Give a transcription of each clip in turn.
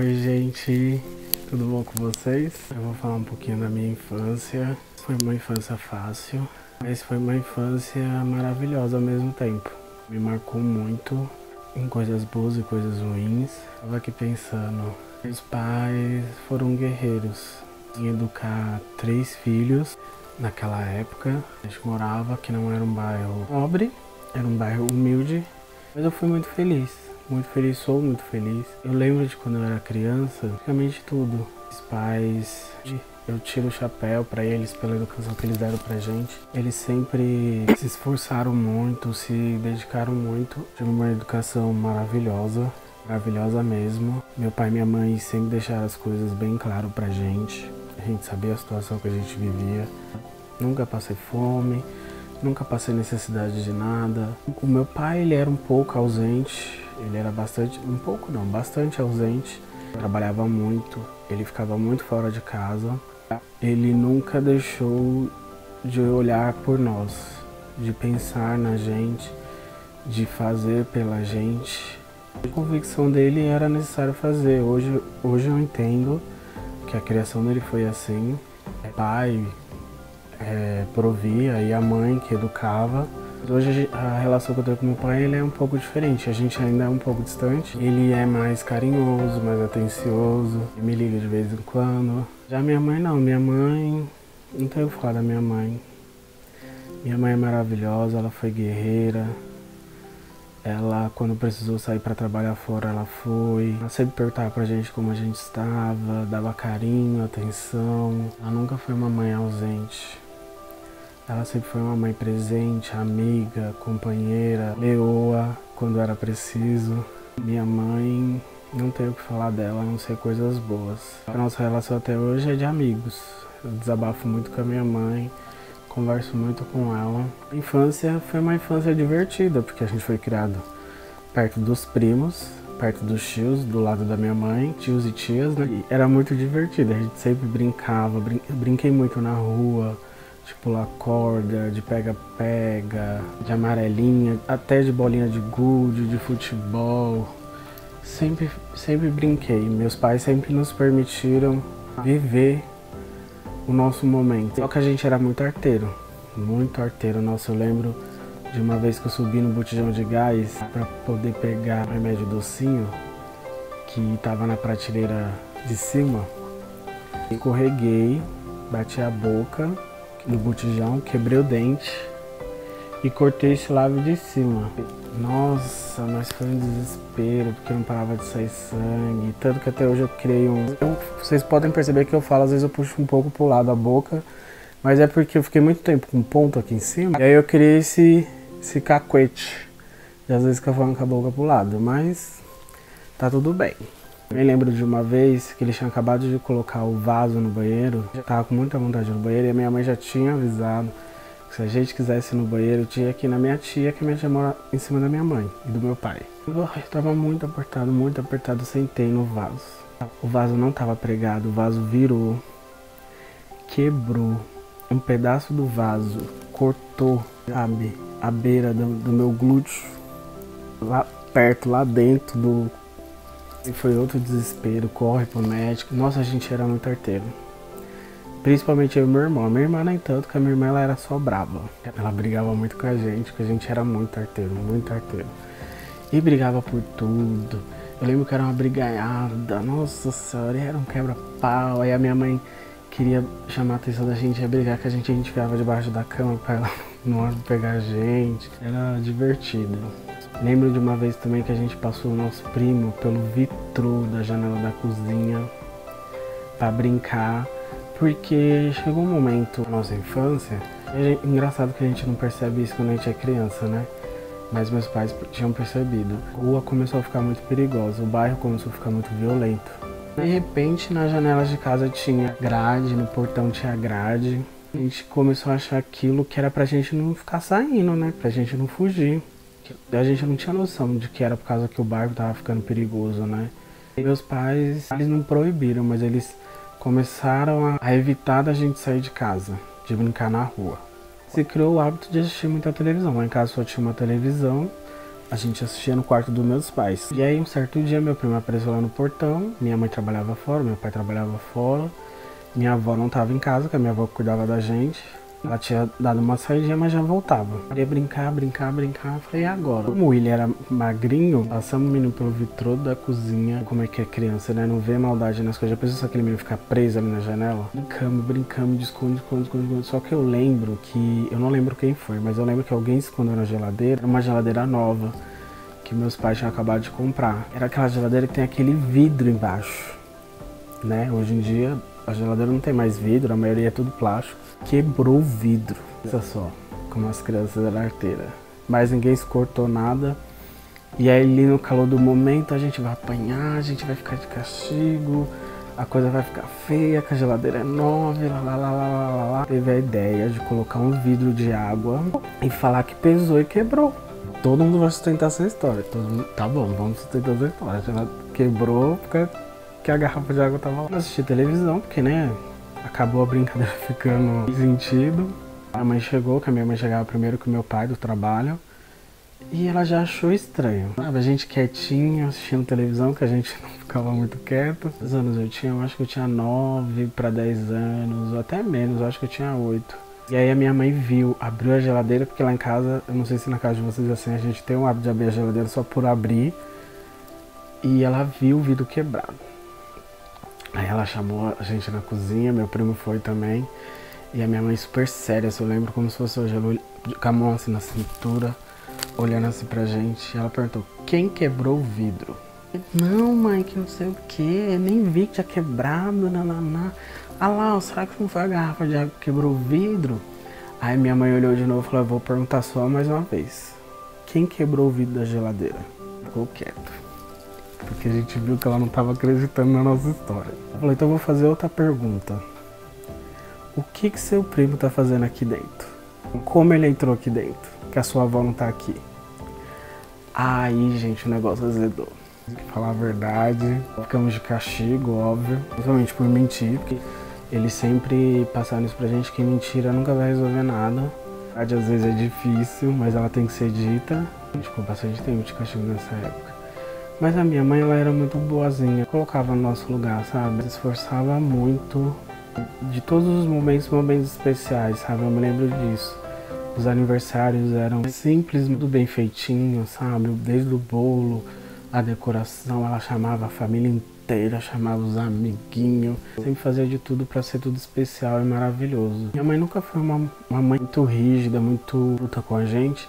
Oi gente, tudo bom com vocês? Eu vou falar um pouquinho da minha infância. Foi uma infância fácil, mas foi uma infância maravilhosa ao mesmo tempo. Me marcou muito em coisas boas e coisas ruins. Tava aqui pensando, meus pais foram guerreiros em educar 3 filhos. Naquela época, a gente morava que não era um bairro pobre, era um bairro humilde, mas eu fui muito feliz. Muito feliz, sou muito feliz. Eu lembro de quando eu era criança, praticamente tudo. Os pais, eu tiro o chapéu pra eles pela educação que eles deram pra gente. Eles sempre se esforçaram muito, se dedicaram muito. Tive uma educação maravilhosa, maravilhosa mesmo. Meu pai e minha mãe sempre deixaram as coisas bem claras pra gente. A gente sabia a situação que a gente vivia. Nunca passei fome, nunca passei necessidade de nada. O meu pai, ele era um pouco ausente. Ele era bastante ausente. Trabalhava muito, ele ficava muito fora de casa. Ele nunca deixou de olhar por nós, de pensar na gente, de fazer pela gente. A convicção dele era necessário fazer. Hoje eu entendo que a criação dele foi assim. O pai provia e a mãe que educava. Hoje a relação que eu tenho com meu pai ele é um pouco diferente, a gente ainda é um pouco distante. Ele é mais carinhoso, mais atencioso, me liga de vez em quando. Já minha mãe não tenho o que falar da minha mãe. Minha mãe é maravilhosa, ela foi guerreira. Ela, quando precisou sair para trabalhar fora, ela foi. Ela sempre perguntava pra gente como a gente estava, dava carinho, atenção. Ela nunca foi uma mãe ausente. Ela sempre foi uma mãe presente, amiga, companheira, leoa quando era preciso. Minha mãe, não tenho o que falar dela, a não ser coisas boas. A nossa relação até hoje é de amigos. Eu desabafo muito com a minha mãe, converso muito com ela. A infância foi uma infância divertida, porque a gente foi criado perto dos primos, perto dos tios, do lado da minha mãe, tios e tias, né? E era muito divertido, a gente sempre brincava, brinquei muito na rua. De pular corda, de pega-pega, de amarelinha, até de bolinha de gude, de futebol. Sempre brinquei. Meus pais sempre nos permitiram viver o nosso momento. Só que a gente era muito arteiro. Nossa, eu lembro de uma vez que eu subi no botijão de gás para poder pegar o remédio docinho que estava na prateleira de cima. Escorreguei, bati a boca no botijão, quebrei o dente e cortei esse lábio de cima. Nossa, mas foi um desespero, porque não parava de sair sangue. Tanto que até hoje eu criei vocês podem perceber que eu falo, às vezes eu puxo um pouco pro lado a boca, mas é porque eu fiquei muito tempo com ponto aqui em cima. E aí eu criei esse cacuete. E às vezes fica falando com a boca pro lado, mas tá tudo bem. Eu me lembro de uma vez que eles tinham acabado de colocar o vaso no banheiro. Eu tava com muita vontade no banheiro e a minha mãe já tinha avisado que se a gente quisesse ir no banheiro, tinha que ir na minha tia, que a minha tia mora em cima da minha mãe e do meu pai. Eu tava muito apertado, sentei no vaso. O vaso não tava pregado, o vaso virou, quebrou. Um pedaço do vaso cortou, sabe, a beira do meu glúteo, lá perto, lá dentro do... E foi outro desespero, corre pro médico. Nossa, a gente era muito arteiro. Principalmente eu e meu irmão. Minha irmã nem tanto, porque a minha irmã ela era só brava. Ela brigava muito com a gente, porque a gente era muito arteiro, muito arteiro. E brigava por tudo. Eu lembro que era uma brigaiada, nossa senhora, era um quebra-pau. Aí a minha mãe queria chamar a atenção da gente, ia brigar que a gente ficava debaixo da cama pra ela não pegar a gente. Era divertido. Lembro de uma vez também que a gente passou o nosso primo pelo vitrô da janela da cozinha pra brincar, porque chegou um momento na nossa infância, engraçado que a gente não percebe isso quando a gente é criança, né? Mas meus pais tinham percebido. A rua começou a ficar muito perigosa, o bairro começou a ficar muito violento. De repente, nas janelas de casa tinha grade, no portão tinha grade. A gente começou a achar aquilo que era pra gente não ficar saindo, né? Pra gente não fugir. A gente não tinha noção de que era por causa que o bairro tava ficando perigoso, né? E meus pais, eles não proibiram, mas eles começaram a evitar da gente sair de casa, de brincar na rua. Se criou o hábito de assistir muita televisão. Lá em casa só tinha uma televisão, a gente assistia no quarto dos meus pais. E aí um certo dia meu primo apareceu lá no portão, minha mãe trabalhava fora, meu pai trabalhava fora, minha avó não estava em casa, porque a minha avó cuidava da gente. Ela tinha dado uma saidinha, mas já voltava. Eu ia brincar. Falei, e agora? Como ele era magrinho, passamos o menino pelo vitrô da cozinha. Como é que é criança, né? Não vê maldade nas coisas. Já pensou se aquele menino ficar preso ali na janela? Brincamos, de esconde. Só que eu lembro que... Eu não lembro quem foi, mas eu lembro que alguém se escondeu na geladeira. Uma geladeira nova, que meus pais tinham acabado de comprar. Era aquela geladeira que tem aquele vidro embaixo, né? Hoje em dia, a geladeira não tem mais vidro, a maioria é tudo plástico. Quebrou o vidro. Olha só, como as crianças eram arteiras. Mas ninguém se cortou nada. E aí ali no calor do momento a gente vai apanhar, a gente vai ficar de castigo, a coisa vai ficar feia, que a geladeira é nova, lá. Teve a ideia de colocar um vidro de água e falar que pesou e quebrou. Todo mundo vai sustentar essa história. Todo mundo, tá bom, vamos sustentar essa história. Ela quebrou porque a garrafa de água tava lá. Eu assisti televisão, porque né, acabou a brincadeira ficando sem sentido. A mãe chegou, que a minha mãe chegava primeiro que o meu pai do trabalho. E ela já achou estranho, sabe? A gente quietinho, assistindo televisão, que a gente não ficava muito quieto. Quantos anos eu tinha? Eu acho que eu tinha 9 para 10 anos, ou até menos, eu acho que eu tinha 8. E aí a minha mãe viu, abriu a geladeira, porque lá em casa, eu não sei se na casa de vocês assim, a gente tem o hábito de abrir a geladeira só por abrir. E ela viu o vidro quebrado. Aí ela chamou a gente na cozinha, meu primo foi também. E a minha mãe super séria, eu lembro como se fosse hoje, ela com a mão assim na cintura, olhando assim pra gente. Ela perguntou, quem quebrou o vidro? Não, mãe, que não sei o que, nem vi que tinha quebrado, nananá. Ah lá, será que não foi a garrafa de água que quebrou o vidro? Aí minha mãe olhou de novo e falou, eu vou perguntar só mais uma vez. Quem quebrou o vidro da geladeira? Ficou quieto, porque a gente viu que ela não estava acreditando na nossa história. Eu falei, então eu vou fazer outra pergunta. O que seu primo tá fazendo aqui dentro? Como ele entrou aqui dentro? Que a sua avó não tá aqui. Aí, gente, o negócio azedou. Pra falar a verdade, ficamos de castigo, óbvio. Principalmente por mentir, porque eles sempre passaram isso pra gente, que mentira nunca vai resolver nada. A verdade às vezes é difícil, mas ela tem que ser dita. A gente ficou bastante tempo de castigo nessa época. Mas a minha mãe, ela era muito boazinha, colocava no nosso lugar, sabe? Se esforçava muito. De todos os momentos especiais, sabe? Eu me lembro disso. Os aniversários eram simples, muito bem feitinhos, sabe? Desde o bolo, a decoração, ela chamava a família inteira, chamava os amiguinhos. Sempre fazia de tudo para ser tudo especial e maravilhoso. Minha mãe nunca foi uma mãe muito rígida, muito bruta com a gente.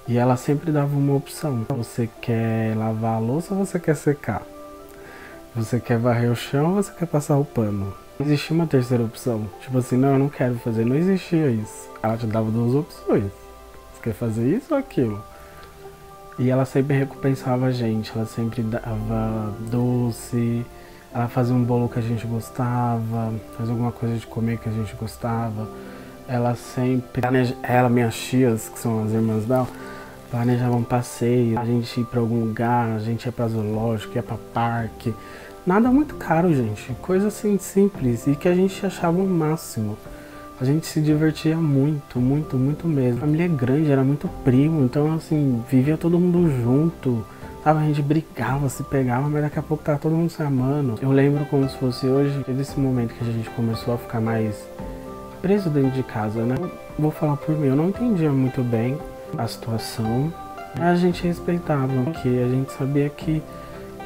E ela sempre dava uma opção. Você quer lavar a louça ou você quer secar? Você quer varrer o chão ou você quer passar o pano? Não existia uma terceira opção. Tipo assim, não, eu não quero fazer. Não existia isso. Ela te dava duas opções. Você quer fazer isso ou aquilo? E ela sempre recompensava a gente. Ela sempre dava doce. Ela fazia um bolo que a gente gostava. Fazia alguma coisa de comer que a gente gostava. Ela sempre... Ela, minhas tias, que são as irmãs dela, planejavam um passeio. A gente ia pra algum lugar, a gente ia pra zoológico, ia pra parque. Nada muito caro, gente. Coisa assim simples e que a gente achava o máximo. A gente se divertia muito, muito, muito mesmo. A família é grande, era muito primo, então assim, vivia todo mundo junto. Sabe, a gente brigava, se pegava, mas daqui a pouco tava todo mundo se amando. Eu lembro como se fosse hoje, desse momento que a gente começou a ficar mais preso dentro de casa, né? Vou falar por mim, eu não entendia muito bem a situação. A gente respeitava, porque a gente sabia que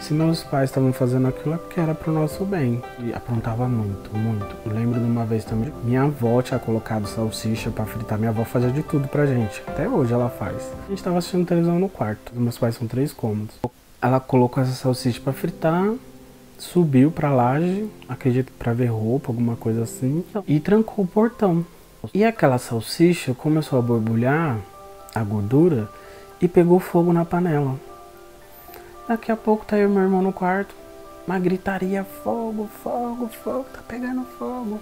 se meus pais estavam fazendo aquilo é porque era pro nosso bem. E aprontava muito, muito. Eu lembro de uma vez também, minha avó tinha colocado salsicha pra fritar. Minha avó fazia de tudo pra gente. Até hoje ela faz. A gente tava assistindo televisão no quarto. Meus pais são 3 cômodos. Ela colocou essa salsicha pra fritar, subiu pra laje, acredito pra ver roupa, alguma coisa assim, e trancou o portão. E aquela salsicha começou a borbulhar a gordura e pegou fogo na panela. Daqui a pouco tá eu e meu irmão no quarto, uma gritaria, fogo, fogo, fogo, tá pegando fogo.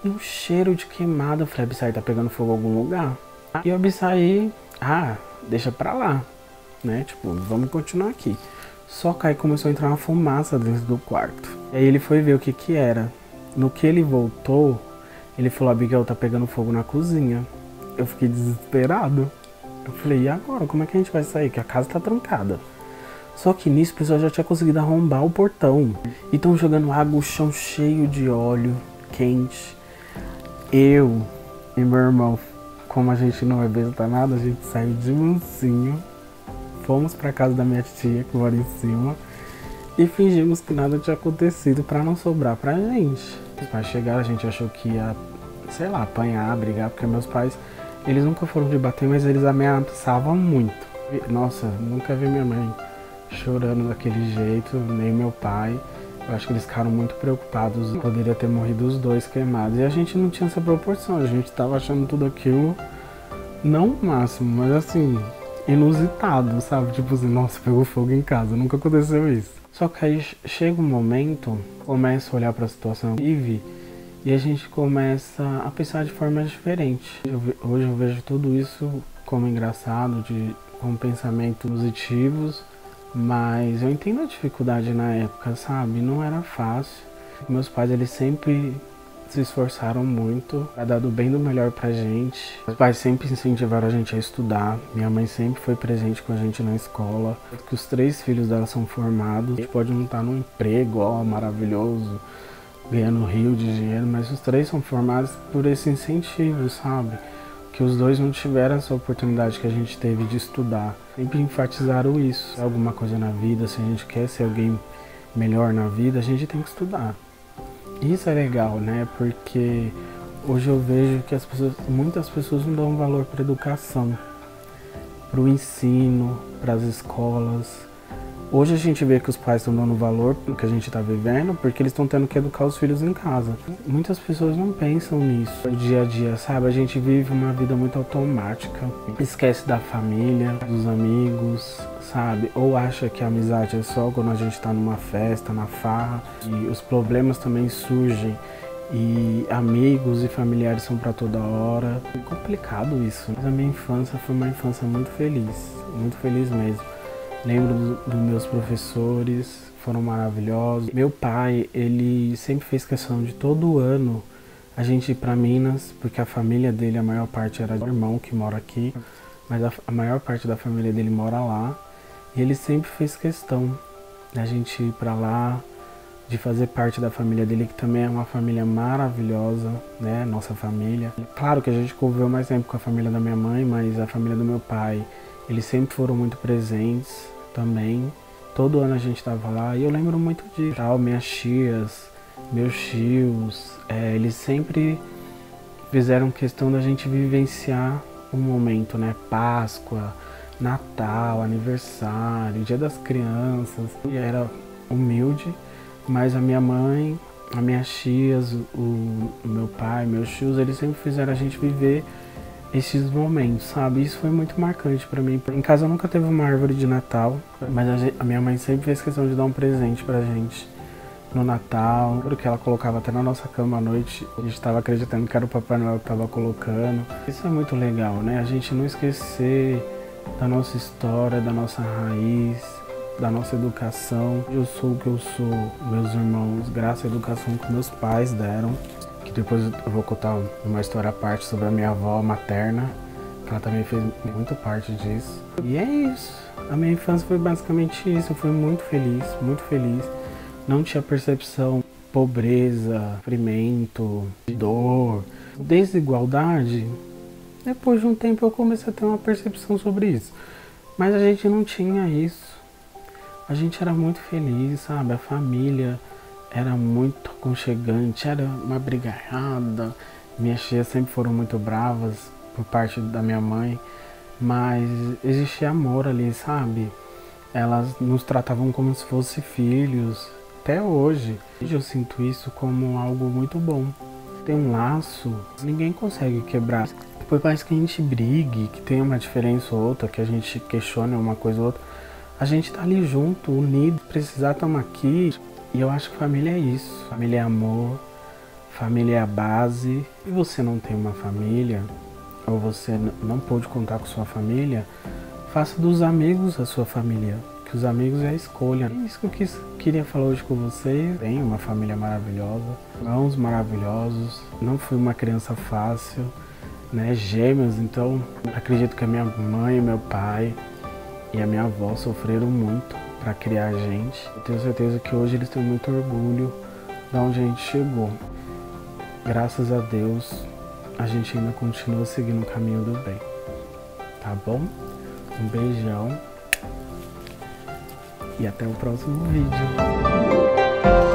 E um cheiro de queimado, eu falei, Abissai, tá pegando fogo em algum lugar? E eu Abissai, deixa pra lá, né, tipo, vamos continuar aqui. Só que aí começou a entrar uma fumaça dentro do quarto. E aí ele foi ver o que que era. No que ele voltou, ele falou, Abigail, tá pegando fogo na cozinha. Eu fiquei desesperado. Eu falei, e agora? Como é que a gente vai sair? Que a casa tá trancada. Só que nisso o pessoal já tinha conseguido arrombar o portão. E estão jogando água, o chão cheio de óleo quente. Eu e meu irmão, como a gente não é besta nada, a gente saiu de mansinho. Fomos pra casa da minha tia, que mora em cima. E fingimos que nada tinha acontecido pra não sobrar pra gente. Os pais chegaram, a gente achou que ia, sei lá, apanhar, brigar. Porque meus pais, eles nunca foram de bater, mas eles ameaçavam muito. Nossa, nunca vi minha mãe chorando daquele jeito, nem meu pai. Eu acho que eles ficaram muito preocupados. Poderia ter morrido os dois queimados. E a gente não tinha essa proporção. A gente tava achando tudo aquilo, não o máximo, mas assim, inusitado, sabe? Tipo assim, nossa, pegou fogo em casa. Nunca aconteceu isso. Só que aí chega um momento, começa a olhar pra situação que vive e a gente começa a pensar de forma diferente. Hoje eu vejo tudo isso como engraçado, com pensamentos positivos. Mas eu entendo a dificuldade na época, sabe? Não era fácil. Meus pais, eles sempre se esforçaram muito para dar do bem do melhor pra gente. Meus pais sempre incentivaram a gente a estudar. Minha mãe sempre foi presente com a gente na escola. Que os 3 filhos dela são formados. A gente pode não estar num emprego, ó, maravilhoso, ganhando rio de dinheiro, mas os 3 são formados por esse incentivo, sabe? Que os 2 não tiveram essa oportunidade que a gente teve de estudar. Sempre enfatizaram isso. Se é alguma coisa na vida, se a gente quer ser alguém melhor na vida, a gente tem que estudar. Isso é legal, né? Porque hoje eu vejo que muitas pessoas não dão valor para a educação, para o ensino, para as escolas. Hoje a gente vê que os pais estão dando valor pro que a gente está vivendo porque eles estão tendo que educar os filhos em casa. Muitas pessoas não pensam nisso no dia a dia, sabe? A gente vive uma vida muito automática, esquece da família, dos amigos, sabe? Ou acha que a amizade é só quando a gente está numa festa, na farra, e os problemas também surgem. E amigos e familiares são para toda hora. É complicado isso. Mas a minha infância foi uma infância muito feliz mesmo. Lembro dos meus professores, foram maravilhosos. Meu pai, ele sempre fez questão de todo ano a gente ir para Minas, porque a família dele, a maior parte era do irmão que mora aqui, mas a maior parte da família dele mora lá. E ele sempre fez questão da gente ir para lá, de fazer parte da família dele, que também é uma família maravilhosa, né? Nossa família. Claro que a gente conviveu mais tempo com a família da minha mãe, mas a família do meu pai, eles sempre foram muito presentes também. Todo ano a gente estava lá e eu lembro muito disso. Minhas tias, meus tios, eles sempre fizeram questão da gente vivenciar um momento, né? Páscoa, Natal, aniversário, Dia das Crianças. E era humilde, mas a minha mãe, as minhas tias, o meu pai, meus tios, eles sempre fizeram a gente viver esses momentos, sabe? Isso foi muito marcante pra mim. Em casa nunca teve uma árvore de Natal, mas a minha mãe sempre fez questão de dar um presente pra gente no Natal, porque ela colocava até na nossa cama à noite. A gente tava acreditando que era o Papai Noel que tava colocando. Isso é muito legal, né? A gente não esquecer da nossa história, da nossa raiz, da nossa educação. Eu sou o que eu sou, meus irmãos, graças à educação que meus pais deram. Que depois eu vou contar uma história à parte sobre a minha avó materna, que ela também fez muita parte disso. E é isso. A minha infância foi basicamente isso. Eu fui muito feliz, muito feliz. Não tinha percepção, pobreza, sofrimento, dor, desigualdade. Depois de um tempo eu comecei a ter uma percepção sobre isso. Mas a gente não tinha isso. A gente era muito feliz, sabe? A família era muito aconchegante, era uma brigaiada. Minhas tias sempre foram muito bravas por parte da minha mãe, mas existia amor ali, sabe? Elas nos tratavam como se fossem filhos, até hoje. Eu sinto isso como algo muito bom. Tem um laço, ninguém consegue quebrar. Por mais que a gente brigue, que tenha uma diferença ou outra, que a gente questione uma coisa ou outra, a gente tá ali junto, unido, precisar estamos aqui. E eu acho que família é isso. Família é amor, família é a base. Se você não tem uma família, ou você não pôde contar com sua família, faça dos amigos a sua família. Que os amigos é a escolha. É isso que eu queria falar hoje com você. Tenho uma família maravilhosa, irmãos maravilhosos. Não fui uma criança fácil. né, gêmeos, então acredito que a minha mãe, meu pai e a minha avó sofreram muito para criar a gente. Eu tenho certeza que hoje eles têm muito orgulho de onde a gente chegou. Graças a Deus, a gente ainda continua seguindo o caminho do bem, tá bom? Um beijão e até o próximo vídeo.